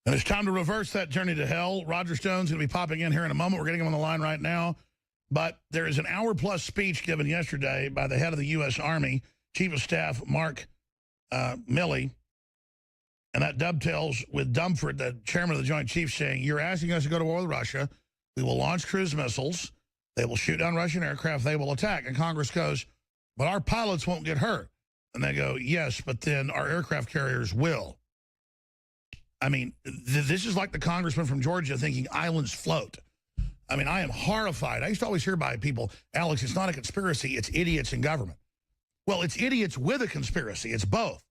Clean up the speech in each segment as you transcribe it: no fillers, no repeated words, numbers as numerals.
And it's time to reverse that journey to hell. Roger Stone's going to be popping in here in a moment. We're getting him on the line right now. But there is an hour-plus speech given yesterday by the head of the U.S. Army, Chief of Staff Mark Milley. And that dovetails with Dumford, the chairman of the Joint Chiefs, saying, you're asking us to go to war with Russia. We will launch cruise missiles. They will shoot down Russian aircraft. They will attack. And Congress goes, but our pilots won't get hurt. And they go, yes, but then our aircraft carriers will. I mean, this is like the congressman from Georgia thinking islands float. I mean, I am horrified. I used to always hear by people, Alex, it's not a conspiracy, it's idiots in government. Well, it's idiots with a conspiracy. It's both.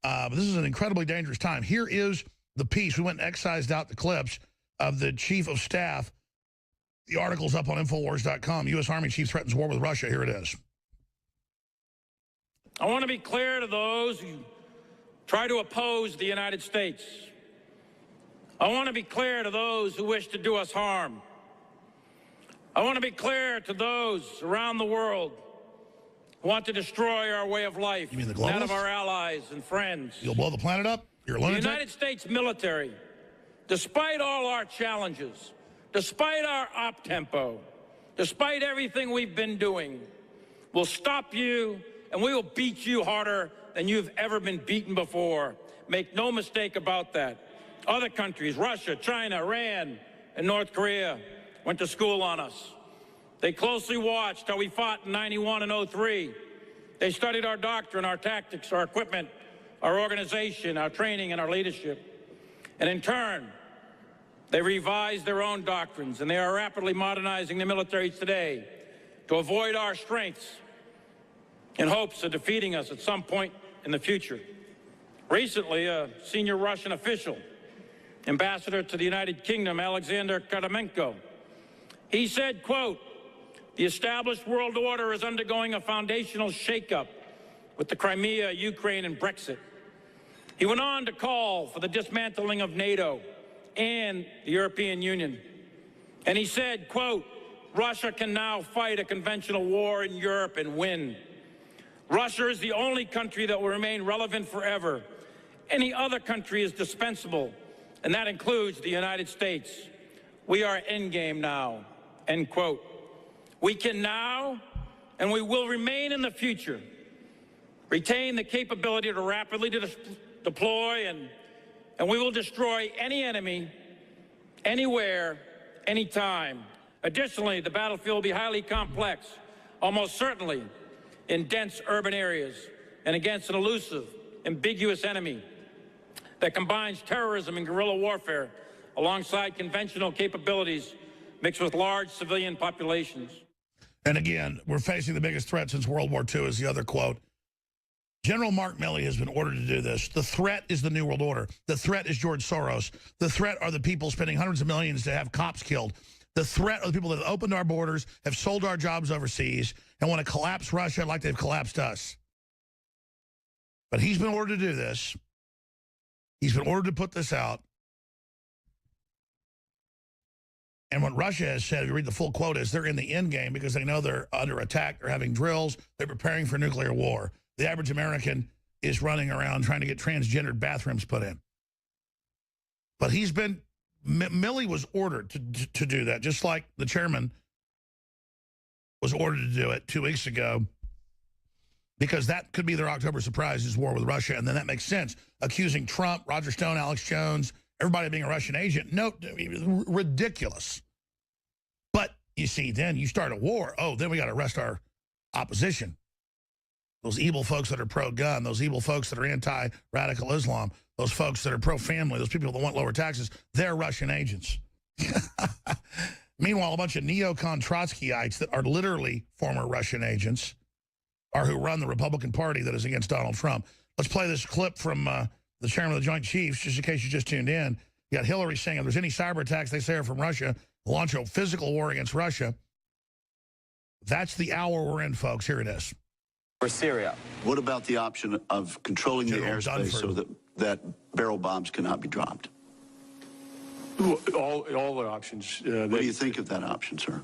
But this is an incredibly dangerous time. Here is the piece. We went and excised out the clips of the chief of staff. The article's up on Infowars.com. U.S. Army chief threatens war with Russia. Here it is. I want to be clear to those who try to oppose the United States. I want to be clear to those who wish to do us harm. I want to be clear to those around the world who want to destroy our way of life, you mean the that of our allies and friends. You'll blow the planet up? You're a lunatic? The United States military, despite all our challenges, despite our op-tempo, despite everything we've been doing, will stop you and we will beat you harder than you've ever been beaten before. Make no mistake about that. Other countries, Russia, China, Iran, and North Korea, went to school on us. They closely watched how we fought in 91 and 03. They studied our doctrine, our tactics, our equipment, our organization, our training, and our leadership. And in turn, they revised their own doctrines, and they are rapidly modernizing the militaries today to avoid our strengths in hopes of defeating us at some point in the future. Recently, a senior Russian official, Ambassador to the United Kingdom, Alexander Karamenko, he said, quote, the established world order is undergoing a foundational shakeup with the Crimea, Ukraine, and Brexit. He went on to call for the dismantling of NATO and the European Union. And he said, quote, Russia can now fight a conventional war in Europe and win. Russia is the only country that will remain relevant forever. Any other country is dispensable, and that includes the United States. We are endgame now, end quote. We can now, and we will remain in the future, retain the capability to rapidly deploy, and we will destroy any enemy, anywhere, anytime. Additionally, the battlefield will be highly complex, almost certainly in dense urban areas, and against an elusive, ambiguous enemy that combines terrorism and guerrilla warfare alongside conventional capabilities mixed with large civilian populations. And again, we're facing the biggest threat since World War II is the other quote. General Mark Milley has been ordered to do this. The threat is the New World Order. The threat is George Soros. The threat are the people spending hundreds of millions to have cops killed. The threat are the people that have opened our borders, have sold our jobs overseas, and want to collapse Russia like they've collapsed us. But he's been ordered to do this. He's been ordered to put this out. And what Russia has said, if you read the full quote, is they're in the end game because they know they're under attack. They're having drills. They're preparing for nuclear war. The average American is running around trying to get transgendered bathrooms put in. But he's been, Milley was ordered to do that, just like the chairman was ordered to do it 2 weeks ago, because that could be their October surprise is war with Russia. And then that makes sense. Accusing Trump, Roger Stone, Alex Jones, everybody being a Russian agent. No, ridiculous. But you see, then you start a war. Oh, then we got to arrest our opposition. Those evil folks that are pro-gun, those evil folks that are anti-radical Islam, those folks that are pro-family, those people that want lower taxes, they're Russian agents. Meanwhile, a bunch of neocon Trotskyites that are literally former Russian agents are who run the Republican Party that is against Donald Trump. Let's play this clip from the chairman of the Joint Chiefs, just in case you just tuned in. You got Hillary saying if there's any cyber attacks they say are from Russia, launch a physical war against Russia. That's the hour we're in, folks. Here it is. For Syria. What about the option of controlling General the airspace so that barrel bombs cannot be dropped? All the options. What do you think of that option, sir?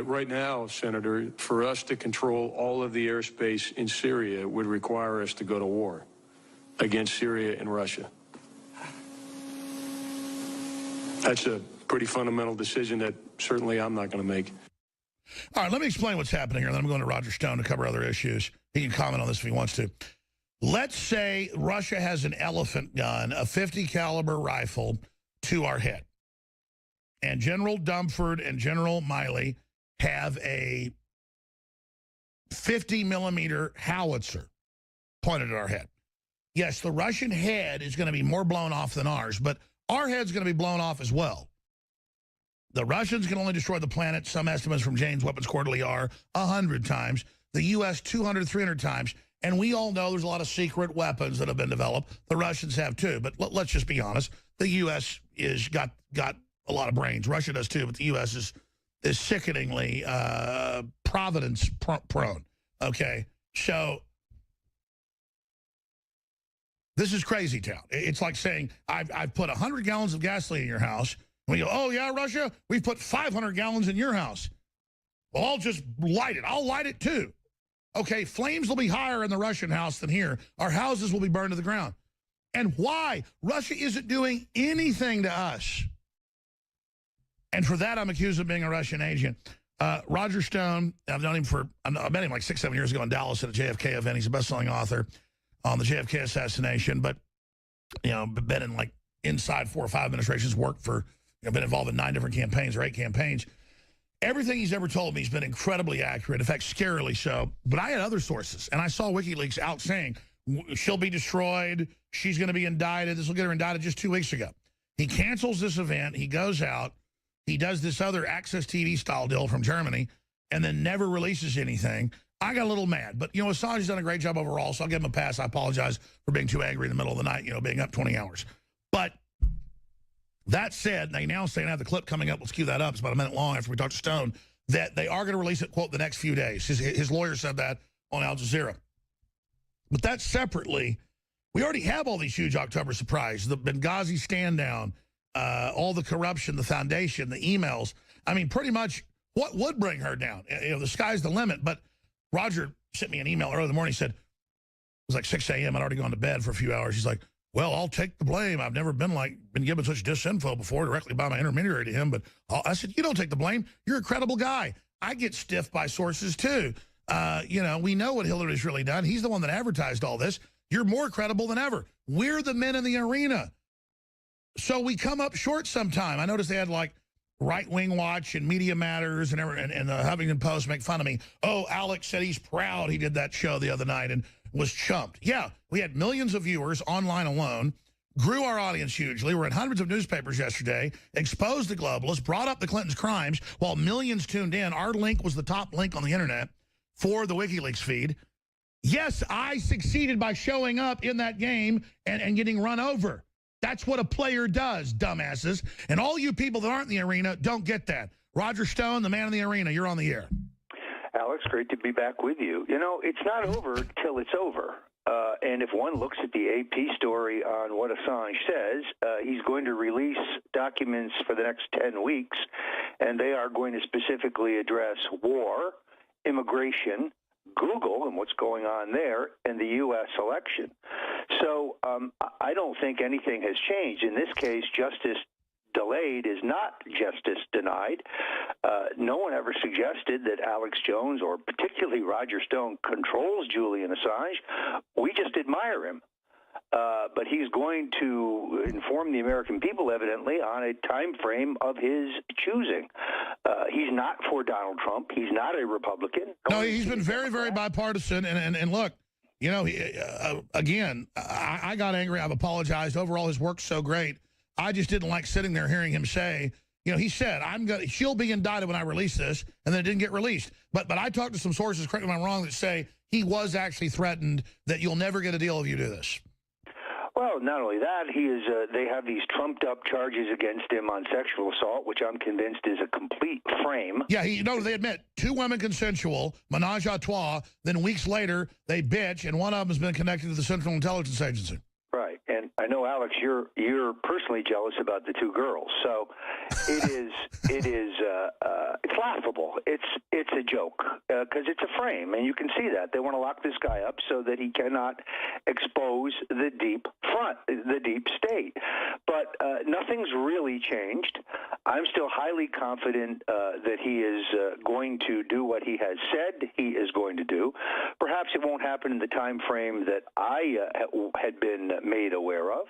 Right now, Senator, for us to control all of the airspace in Syria would require us to go to war against Syria and Russia. That's a pretty fundamental decision that certainly I'm not going to make. All right, let me explain what's happening here. Then I'm going to Roger Stone to cover other issues. He can comment on this if he wants to. Let's say Russia has an elephant gun, a 50 caliber rifle to our head. And General Dumford and General Miley have a 50 millimeter howitzer pointed at our head. Yes, the Russian head is going to be more blown off than ours, but our head's going to be blown off as well. The Russians can only destroy the planet, some estimates from Jane's Weapons Quarterly are 100 times. The U.S. 200, 300 times. And we all know there's a lot of secret weapons that have been developed. The Russians have too. But let's just be honest. The U.S. is got a lot of brains. Russia does too, but the U.S. is sickeningly providence prone. Okay? So this is crazy town. It's like saying, I've put 100 gallons of gasoline in your house. And we go, oh, yeah, Russia? We've put 500 gallons in your house. Well, I'll just light it. I'll light it too. Okay, flames will be higher in the Russian house than here. Our houses will be burned to the ground. And why? Russia isn't doing anything to us. And for that, I'm accused of being a Russian agent. Roger Stone, I've known him I met him like 6, 7 years ago in Dallas at a JFK event. He's a best-selling author on the JFK assassination, but, you know, been in like inside 4 or 5 administrations, worked for, you know, been involved in 9 different campaigns or 8 campaigns. Everything he's ever told me has been incredibly accurate, in fact, scarily so. But I had other sources, and I saw WikiLeaks out saying she'll be destroyed, she's going to be indicted, this will get her indicted just 2 weeks ago. He cancels this event, he goes out, he does this other Access TV-style deal from Germany, and then never releases anything. I got a little mad. But, you know, Assange has done a great job overall, so I'll give him a pass. I apologize for being too angry in the middle of the night, you know, being up 20 hours. But that said, they now say, and I have the clip coming up, let's cue that up, it's about a minute long after we talk to Stone, that they are going to release it, quote, the next few days. His lawyer said that on Al Jazeera. But that separately, we already have all these huge October surprises, the Benghazi stand down, all the corruption, the foundation, the emails. I mean, pretty much what would bring her down? You know, the sky's the limit. But Roger sent me an email early in the morning, said, it was like 6 a.m., I'd already gone to bed for a few hours. He's like, well, I'll take the blame. I've never been given such disinfo before directly by my intermediary to him. But I said, you don't take the blame. You're a credible guy. I get stiffed by sources too. You know, we know what Hillary's really done. He's the one that advertised all this. You're more credible than ever. We're the men in the arena. So we come up short sometime. I noticed they had like Right Wing Watch and Media Matters and the Huffington Post make fun of me. Oh, Alex said he's proud he did that show the other night and was chumped. Yeah, we had millions of viewers online alone, grew our audience hugely. We're in hundreds of newspapers yesterday, exposed the globalists, brought up the Clintons' crimes while millions tuned in. Our link was the top link on the internet for the WikiLeaks feed. Yes, I succeeded by showing up in that game and getting run over. That's what a player does, dumbasses. And all you people that aren't in the arena don't get that. Roger Stone, the man in the arena, you're on the air. Alex, great to be back with you. You know, it's not over till it's over. And if one looks at the AP story on what Assange says, he's going to release documents for the next 10 weeks, and they are going to specifically address war, immigration, Google and what's going on there, and the U.S. election. So I don't think anything has changed. In this case, justice delayed is not justice denied. No one ever suggested that Alex Jones or particularly Roger Stone controls Julian Assange. We just admire him. But he's going to inform the American people, evidently, on a time frame of his choosing. He's not for Donald Trump. He's not a Republican. No, he's been very, very bipartisan. And look, you know, again, I got angry. I've apologized. Overall, his work's so great. I just didn't like sitting there hearing him say, you know, he said, she'll be indicted when I release this, and then it didn't get released. But I talked to some sources, correct me if I'm wrong, that say he was actually threatened that you'll never get a deal if you do this. Well, not only that, they have these trumped-up charges against him on sexual assault, which I'm convinced is a complete frame. Yeah, they admit 2 women consensual, menage a trois, then weeks later they bitch, and one of them has been connected to the Central Intelligence Agency. Right, and I know, Alex, you're personally jealous about the two girls. So it is it's laughable. It's a joke because it's a frame, and you can see that they want to lock this guy up so that he cannot expose the deep state. But nothing's really changed. I'm still highly confident that he is going to do what he has said he is going to do. Perhaps it won't happen in the time frame that I had been made aware of,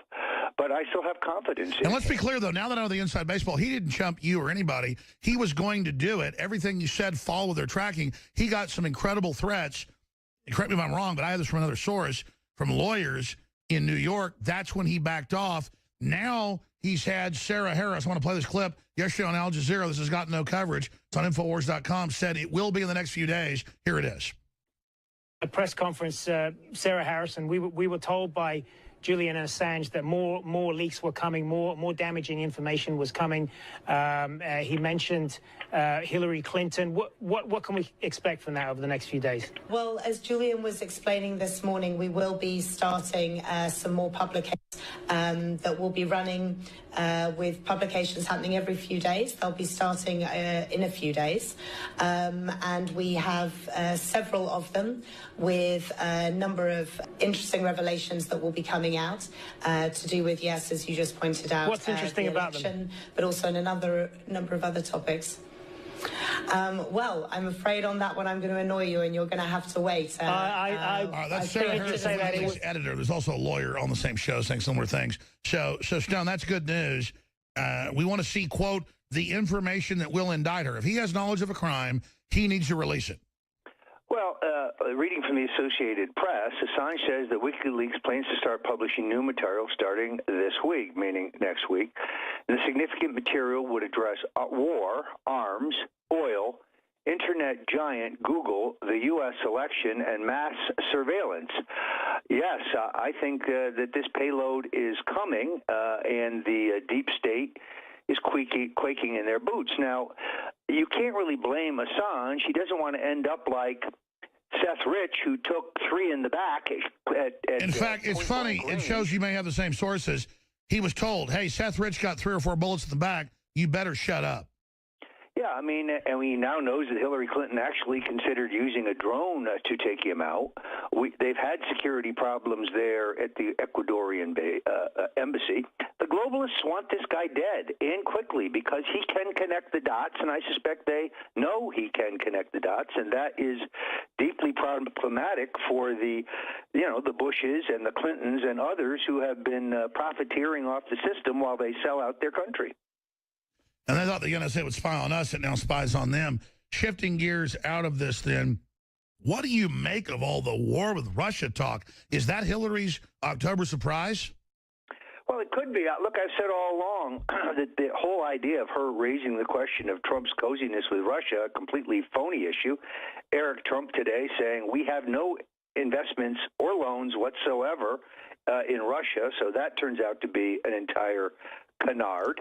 but I still have confidence. And let's be clear, though, now that I know the inside baseball, he didn't chump you or anybody. He was going to do it. Everything you said followed their tracking. He got some incredible threats. Correct me if I'm wrong, but I have this from another source, from lawyers in New York. That's when he backed off. Now he's had Sarah Harris. I want to play this clip. Yesterday on Al Jazeera, this has gotten no coverage. It's on Infowars.com, said it will be in the next few days. Here it is. A press conference, Sarah Harrison, we were told by Julian and Assange that more leaks were coming, more damaging information was coming. He mentioned Hillary Clinton. What can we expect from that over the next few days? Well, as Julian was explaining this morning, we will be starting some more publications that will be running with publications happening every few days. They'll be starting in a few days. And we have several of them with a number of interesting revelations that will be coming out to do with, yes, as you just pointed out, what's interesting the about election, them? but also in another number of other topics. Well, I'm afraid on that one I'm going to annoy you, and you're going to have to wait. That's Sarah Harris, the editor. There's also a lawyer on the same show saying similar things. So Stone, that's good news. We want to see, quote, the information that will indict her. If he has knowledge of a crime, he needs to release it. Well, reading from the Associated Press, Assange says that WikiLeaks plans to start publishing new material starting this week, meaning next week. And the significant material would address war, arms, oil, internet giant Google, the U.S. election, and mass surveillance. Yes, I think that this payload is coming, and the deep state is quaking in their boots. Now, you can't really blame Assange. He doesn't want to end up like Seth Rich, who took 3 in the back. In fact, it's funny. It shows you may have the same sources. He was told, hey, Seth Rich got 3 or 4 bullets in the back. You better shut up. Yeah, I mean, and he now knows that Hillary Clinton actually considered using a drone to take him out. They've had security problems there at the Ecuadorian embassy. The globalists want this guy dead, and quickly, because he can connect the dots, and I suspect they know he can connect the dots, and that is deeply problematic for the Bushes and the Clintons and others who have been profiteering off the system while they sell out their country. And they thought the NSA would spy on us, and now spies on them. Shifting gears out of this, then, what do you make of all the war with Russia talk? Is that Hillary's October surprise? Well, it could be. Look, I've said all along that the whole idea of her raising the question of Trump's coziness with Russia, a completely phony issue. Eric Trump today saying we have no investments or loans whatsoever in Russia, so that turns out to be an entire canard.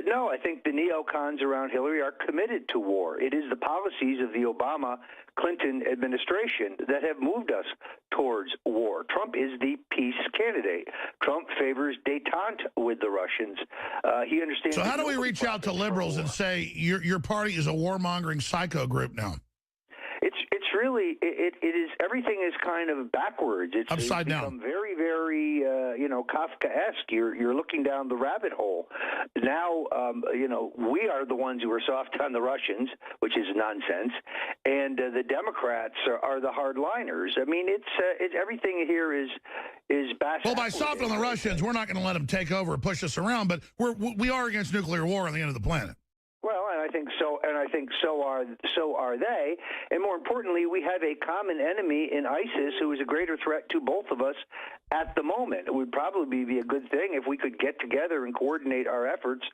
No, I think the neocons around Hillary are committed to war. It is the policies of the Obama-Clinton administration that have moved us towards war. Trump is the peace candidate. Trump favors détente with the Russians. He understands. So how do we reach out to liberals and say your party is a warmongering psycho group now? It's really it is everything is kind of backwards. It's upside become down. very, very Kafkaesque. You're looking down the rabbit hole. Now we are the ones who are soft on the Russians, which is nonsense, and the Democrats are the hardliners. I mean, it's everything here is well, by soft on the Russians, we're not going to let them take over or push us around, but we are against nuclear war on the end of the planet. Well, and I think so are they. And more importantly, we have a common enemy in ISIS who is a greater threat to both of us at the moment. It would probably be a good thing if we could get together and coordinate our efforts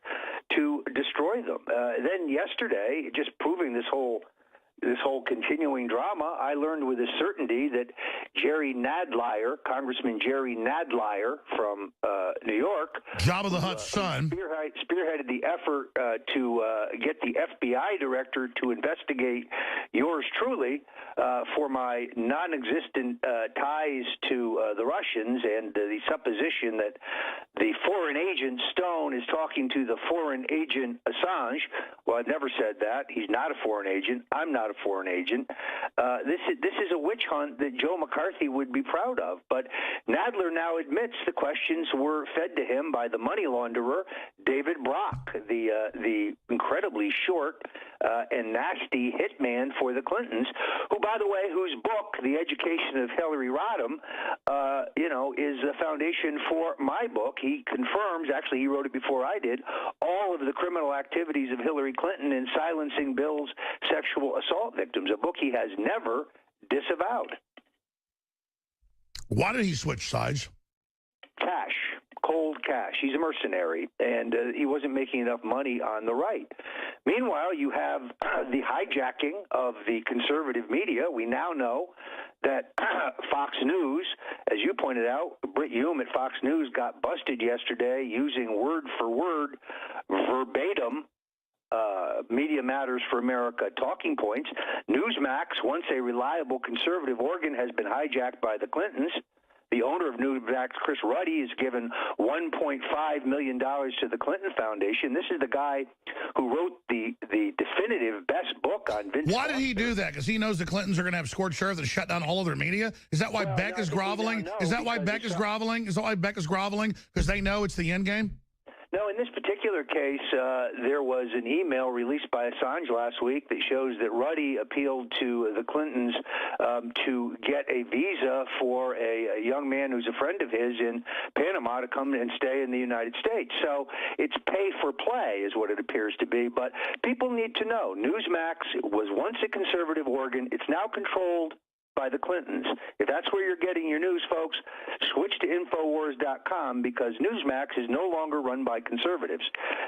to destroy them. Then yesterday, just proving this whole this whole continuing drama, I learned with a certainty that Congressman Jerry Nadler from New York, Jabba the Hutt's son, spearheaded the effort to get the FBI director to investigate yours truly for my non-existent ties to the Russians and the supposition that the foreign agent Stone is talking to the foreign agent Assange. Well, I've never said that. He's not a foreign agent. I'm not a foreign agent. This is a witch hunt that Joe McCarthy would be proud of. But Nadler now admits the questions were fed to him by the money launderer David Brock, the incredibly short and nasty hitman for the Clintons, who, by the way, whose book, The Education of Hillary Rodham, is the foundation for my book. He confirms, actually he wrote it before I did, all of the criminal activities of Hillary Clinton in silencing Bill's sexual assault victims, a book he has never disavowed. Why did he switch sides? Cash. Cold cash. He's a mercenary, and he wasn't making enough money on the right. Meanwhile, you have the hijacking of the conservative media. We now know that Fox News, as you pointed out, Britt Hume at Fox News got busted yesterday using word for word, verbatim, Media Matters for America talking points. Newsmax, once a reliable conservative organ, has been hijacked by the Clintons. The owner of Newsmax, Chris Ruddy, has given $1.5 million to the Clinton Foundation. This is the guy who wrote the definitive best book on Vince. Why did he do that? Because he knows the Clintons are going to have scorched earth and shut down all of their media? Is that why Beck is groveling? Is that why Beck is groveling? Is that why Beck is groveling? Because they know it's the end game? No, in this particular case, there was an email released by Assange last week that shows that Ruddy appealed to the Clintons to get a visa for a young man who's a friend of his in Panama to come and stay in the United States. So it's pay for play is what it appears to be. But people need to know, Newsmax was once a conservative organ. It's now controlled by the Clintons. If that's where you're getting your news, folks, switch to Infowars.com, because Newsmax is no longer run by conservatives,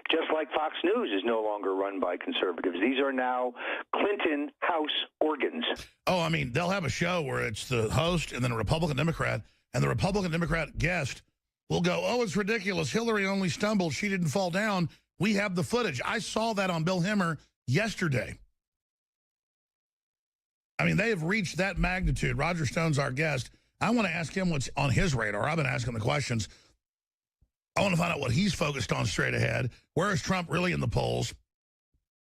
just like Fox News is no longer run by conservatives. These are now Clinton House organs. Oh, I mean, they'll have a show where it's the host and then a Republican Democrat, and the Republican Democrat guest will go, oh, it's ridiculous. Hillary only stumbled. She didn't fall down. We have the footage. I saw that on Bill Hemmer yesterday. I mean, they have reached that magnitude. Roger Stone's our guest. I want to ask him what's on his radar. I've been asking the questions. I want to find out what he's focused on straight ahead. Where is Trump really in the polls?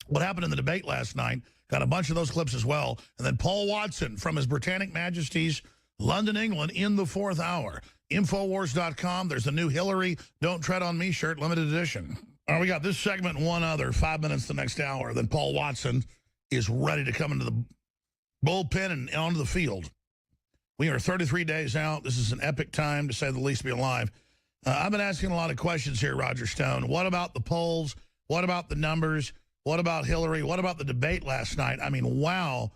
What happened in the debate last night? Got a bunch of those clips as well. And then Paul Watson from His Britannic Majesty's London, England in the 4th hour. Infowars.com. There's the new Hillary Don't Tread on Me shirt, limited edition. All right, we got this segment and one other, 5 minutes the next hour. Then Paul Watson is ready to come into the bullpen and onto the field. We are 33 days out. This is an epic time, to say the least, to be alive. I've been asking a lot of questions here, Roger Stone. What about the polls? What about the numbers? What about Hillary? What about the debate last night? I mean, wow.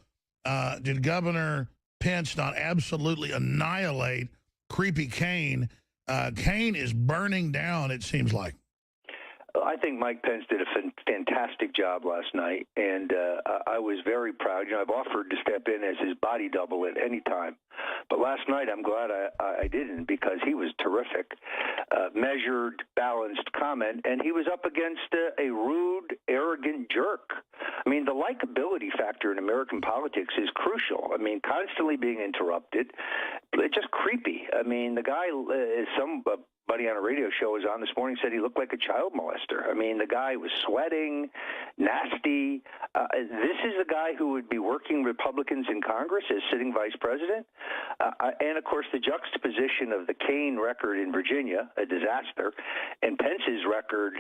Did Governor Pence not absolutely annihilate Creepy Kane? Kane is burning down, it seems like. I think Mike Pence did a fantastic job last night, and I was very proud. You know, I've offered to step in as his body double at any time, but last night I'm glad I didn't, because he was terrific. Measured, balanced comment, and he was up against a rude, arrogant jerk. I mean, the likability factor in American politics is crucial. I mean, constantly being interrupted, it's just creepy. I mean, the guy is somebody on a radio show was on this morning, said he looked like a child molester. I mean, the guy was sweating, nasty. This is the guy who would be working Republicans in Congress as sitting vice president. And, of course, the juxtaposition of the Kane record in Virginia, a disaster, and Pence's record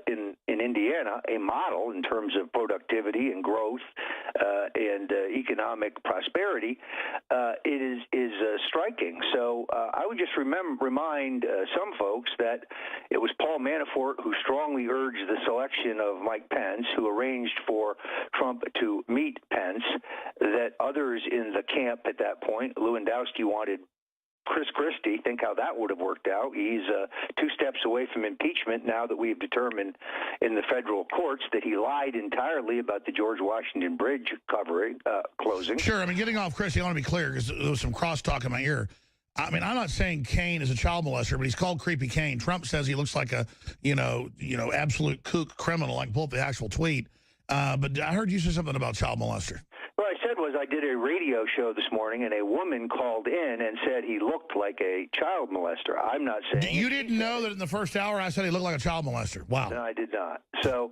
in Indiana, a model in terms of productivity and growth and economic prosperity, it is striking. So I would just remind some folks that it was Paul Manafort who strongly urged the selection of Mike Pence, who arranged for Trump to meet Pence, that others in the camp at that point, Lewandowski wanted Chris Christie. Think how that would have worked out. He's 2 steps away from impeachment now that we've determined in the federal courts that he lied entirely about the George Washington Bridge closing. Sure. I mean, getting off Christie, I want to be clear because there was some crosstalk in my ear. I mean, I'm not saying Kane is a child molester, but he's called Creepy Kane. Trump says he looks like a, absolute kook criminal. I can pull up the actual tweet. But I heard you say something about child molester. What I said was I did a radio show this morning, and a woman called in and said he looked like a child molester. I'm not saying... You didn't know that in the first hour I said he looked like a child molester? Wow. No, I did not. So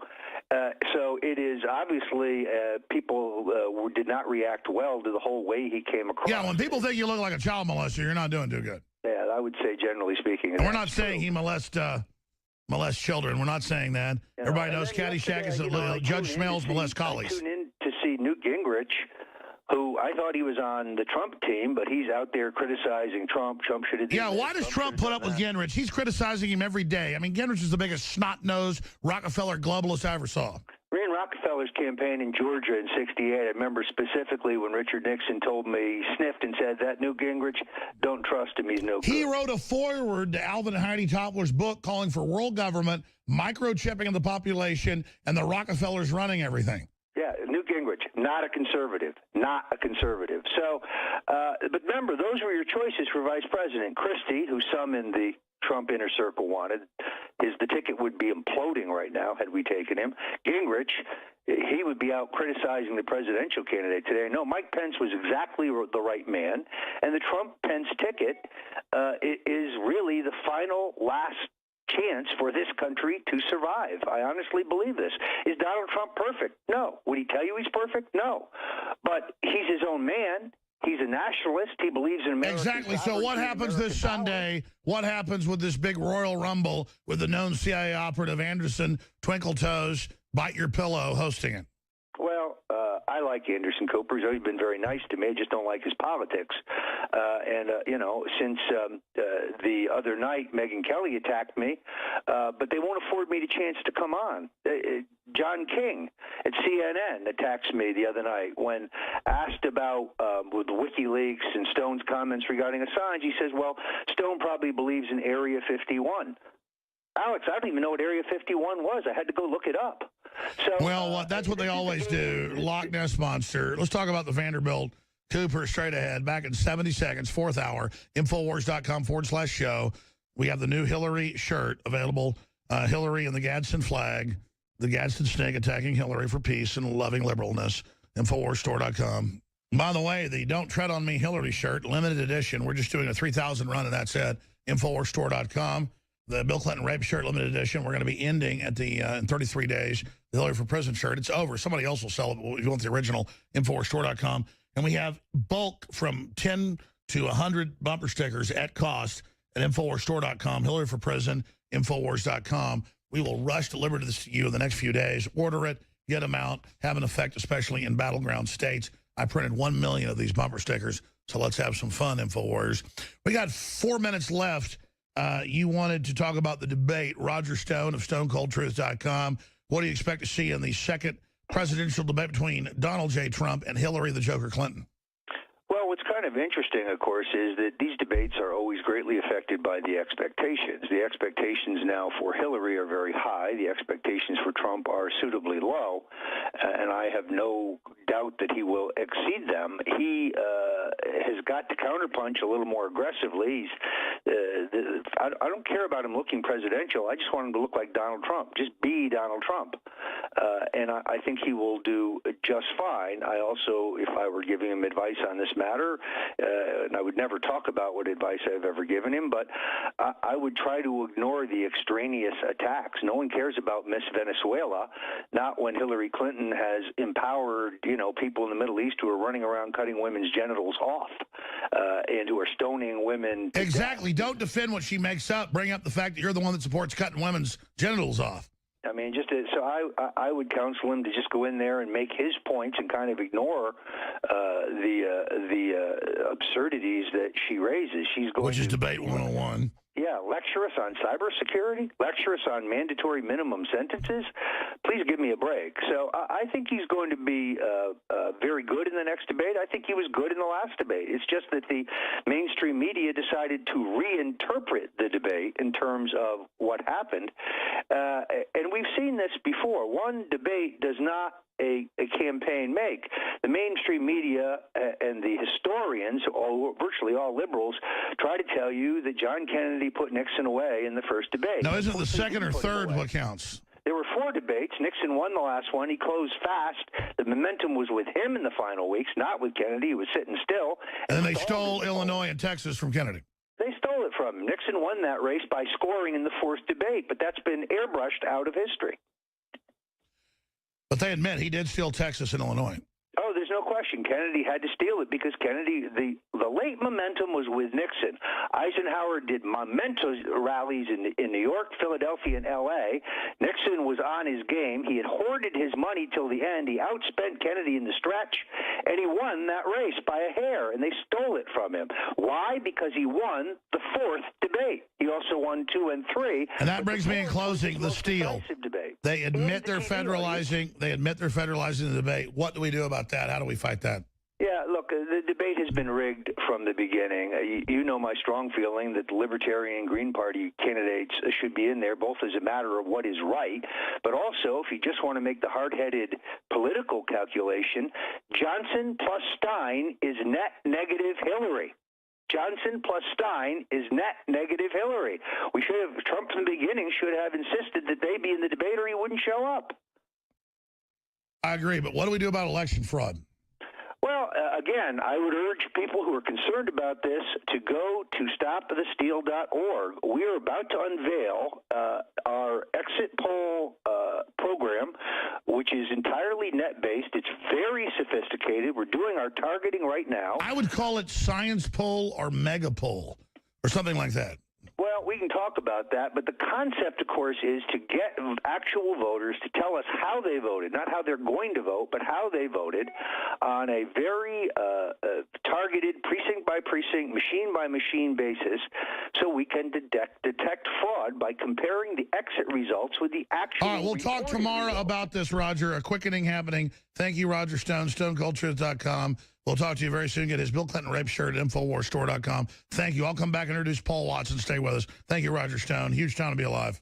it is obviously people did not react well to the whole way he came across. Yeah, when people think you look like a child molester, you're not doing too good. Yeah, I would say generally speaking. And we're not saying he molests children. We're not saying that. Everybody knows Caddyshack is Judge Smells molests colleagues. I tuned in to see Newt Gingrich, who I thought he was on the Trump team, but he's out there criticizing Trump. Trump should have... Yeah, why does Trump put up with Gingrich? He's criticizing him every day. I mean, Gingrich is the biggest snot-nosed Rockefeller globalist I ever saw. Ran Rockefeller's campaign in Georgia in '68. I remember specifically when Richard Nixon told me, sniffed and said, that Newt Gingrich, don't trust him, he's no good. He wrote a foreword to Alvin and Heidi Toppler's book calling for world government, microchipping of the population, and the Rockefellers running everything. Yeah, Newt Gingrich, not a conservative, not a conservative. So, but remember, those were your choices for vice president. Christie, who some in the Trump inner circle wanted, the ticket would be imploding right now had we taken him. Gingrich, he would be out criticizing the presidential candidate today. No, Mike Pence was exactly the right man, and the Trump-Pence ticket is really the final last chance for this country to survive. I honestly believe this. Is Donald Trump perfect? No. Would he tell you he's perfect? No. But he's his own man. He's a nationalist. He believes in America. Exactly. So what happens this Sunday? What happens with this big Royal Rumble with the known CIA operative Anderson Twinkle Toes Bite Your Pillow hosting it? Well, I like Anderson Cooper. He's always been very nice to me. I just don't like his politics. Since the other night, Megyn Kelly attacked me, but they won't afford me the chance to come on. John King at CNN attacks me the other night when asked about with WikiLeaks and Stone's comments regarding Assange. He says, well, Stone probably believes in Area 51. Alex, I don't even know what Area 51 was. I had to go look it up. So, well, that's what they always do. Loch Ness Monster. Let's talk about the Vanderbilt Cooper straight ahead. Back in 70 seconds, 4th hour, Infowars.com/show. We have the new Hillary shirt available. Hillary and the Gadsden flag. The Gadsden snake attacking Hillary for peace and loving liberalness. Infowarsstore.com. By the way, the Don't Tread on Me Hillary shirt, limited edition. We're just doing a 3,000 run, and that's it. Infowarsstore.com. The Bill Clinton rape shirt, limited edition. We're going to be ending at the in 33 days. The Hillary for Prison shirt. It's over. Somebody else will sell it if you want the original. Infowarsstore.com. And we have bulk from 10 to 100 bumper stickers at cost at Infowarsstore.com. Hillary for Prison, Infowars.com. We will rush deliver this to you in the next few days. Order it, get them out, have an effect, especially in battleground states. I printed 1 million of these bumper stickers, so let's have some fun, Infowars. We got 4 minutes left. You wanted to talk about the debate. Roger Stone of StoneColdTruth.com. What do you expect to see in the second presidential debate between Donald J. Trump and Hillary the Joker Clinton? Well, what's kind of interesting, of course, is that these debates are always greatly affected by the expectations. The expectations now for Hillary are very high. The expectations for Trump are suitably low, and I have no doubt that he will exceed them. He has got to counterpunch a little more aggressively. I don't care about him looking presidential. I just want him to look like Donald Trump. Just be Donald Trump. And I think he will do just fine. I also, if I were giving him advice on this matter, and I would never talk about what advice I've ever given him, but I would try to ignore the extraneous attacks. No one cares about Miss Venezuela, not when Hillary Clinton has empowered, people in the Middle East who are running around cutting women's genitals off and who are stoning women. Exactly. Don't defend what she makes up. Bring up the fact that you're the one that supports cutting women's genitals off. I mean, so I would counsel him to just go in there and make his points and kind of ignore the absurdities that she raises. Which is debate 101. Yeah, lecture us on cybersecurity, lecture us on mandatory minimum sentences, Please give me a break. So I think he's going to be very good in the next debate. I think he was good in the last debate. It's just that the mainstream media decided to reinterpret the debate in terms of what happened. And we've seen this before. One debate does not a campaign make. The mainstream media and the historians, virtually all liberals, try to tell you that John Kennedy put Nixon away in the first debate. Now, isn't the second or third what counts? There were 4 debates. Nixon won the last one. He closed fast. The momentum was with him in the final weeks, not with Kennedy. He was sitting still. And then they stole Illinois and Texas from Kennedy. They stole it from him. Nixon won that race by scoring in the 4th debate, but that's been airbrushed out of history. But they admit he did steal Texas and Illinois. Oh, there's no question. Kennedy had to steal it because Kennedy, the late momentum was with Nixon. Eisenhower did momentous rallies in New York, Philadelphia, and L.A. Nixon was on his game. He had hoarded his money till the end. He outspent Kennedy in the stretch, and he won that race by a hair, and they stole it from him. Why? Because he won the 4th debate. He also won 2 and 3. And that brings me in closing, the steal. Debate. They admit they're federalizing. They admit they're federalizing the debate. What do we do about that? How do we fight that? Yeah, look, the debate has been rigged from the beginning. You know my strong feeling that the Libertarian and Green Party candidates should be in there, both as a matter of what is right, but also if you just want to make the hard-headed political calculation, Johnson plus Stein is net negative Hillary. Johnson plus Stein is net negative Hillary. Trump from the beginning should have insisted that they be in the debate or he wouldn't show up. I agree, but what do we do about election fraud? Well, again, I would urge people who are concerned about this to go to stopthesteal.org. We are about to unveil our exit poll program, which is entirely net-based. It's very sophisticated. We're doing our targeting right now. I would call it science poll or mega poll or something like that. Well, we can talk about that, but the concept, of course, is to get actual voters to tell us how they voted, not how they're going to vote, but how they voted on a very targeted precinct-by-precinct, machine-by-machine basis, so we can detect fraud by comparing the exit results with the actual. All right, we'll talk tomorrow results about this, Roger. A quickening happening. Thank you, Roger Stone, StoneColdTruth.com. We'll talk to you very soon. Get his Bill Clinton rape shirt at InfoWarsStore.com. Thank you. I'll come back and introduce Paul Watson. Stay with us. Thank you, Roger Stone. Huge time to be alive.